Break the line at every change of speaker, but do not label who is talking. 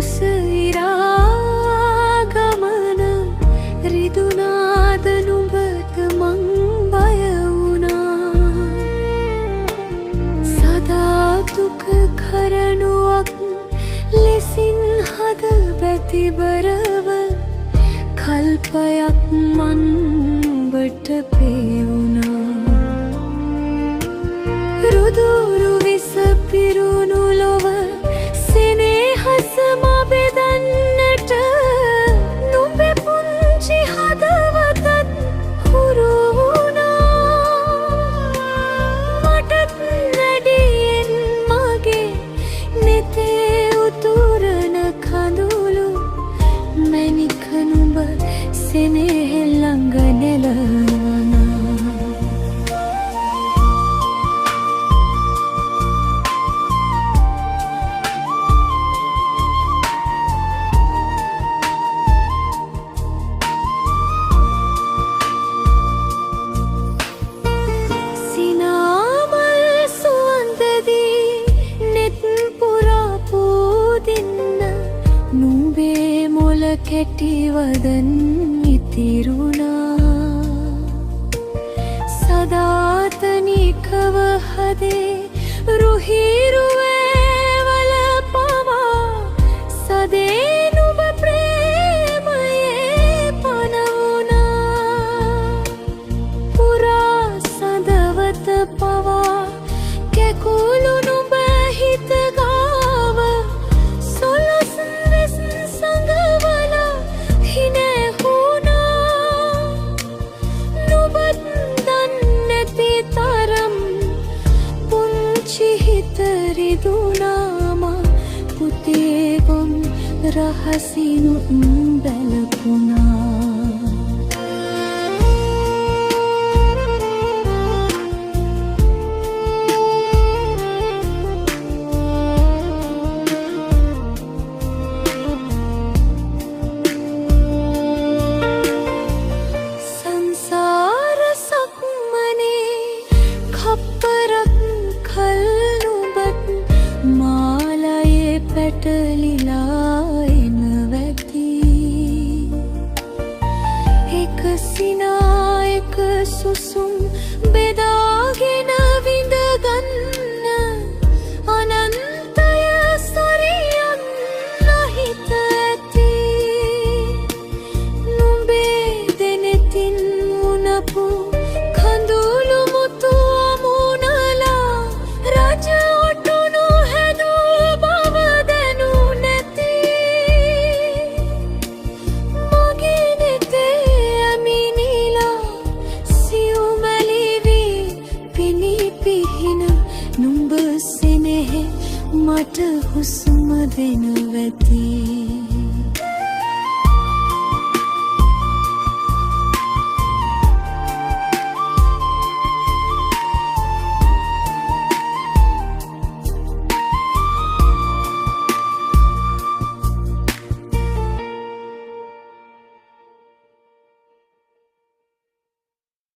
කුස ඉරා ගමන රිදුනාද නුඹට මං බය වුණා. සදා දුක කරනුවක් ලෙසින් හද බැතිබරව කල්පයක් මන් ඹට පෙවුණා. රුදුරු විස පිරුණු ලොව සෙනෙහස මබෙදන්නට නුඹේ පුංචි හදවතත් හුරු වුණා. මටත් නැඩියෙන් මගේ නෙතේ උතුරන කඳුළු මැණික නුඹ සෙනෙහ ළඟ නෙලවනා. කෙටිවදන් ඉතිරුණා. සදාතනිකව හදේ රුහිරුවේවල පවා සදේ නුඹ ප්‍රේමයේ පනවුණා. පුරා සඳවත පවා කැකුළු නුඹ හිත ගාව සොලස් වෙස් සඟවල හිනැහුණා. නුඹත් දන්නැති තරම් පුංචි හිත රිදුනාම පුතේ ගොන් රහසිනුත් බැලකුණා. පැටලිලා එනවැති එක සිනා එක සුසුම් බෙදාගෙන විඳගන්න අනන්තය සරියන් නහිත ඇති. නුඹේ දෙනෙතින් මුණපු කඳුළු මුතු අමුණලා රජ ඔටුනු හැදූ බව දැනු නැති. මගේ නෙතේ ඇමිනිලා සියුමැලි වී පිණි පිහින නුඹ සෙනෙහ මට හුස්ම දෙනවැති.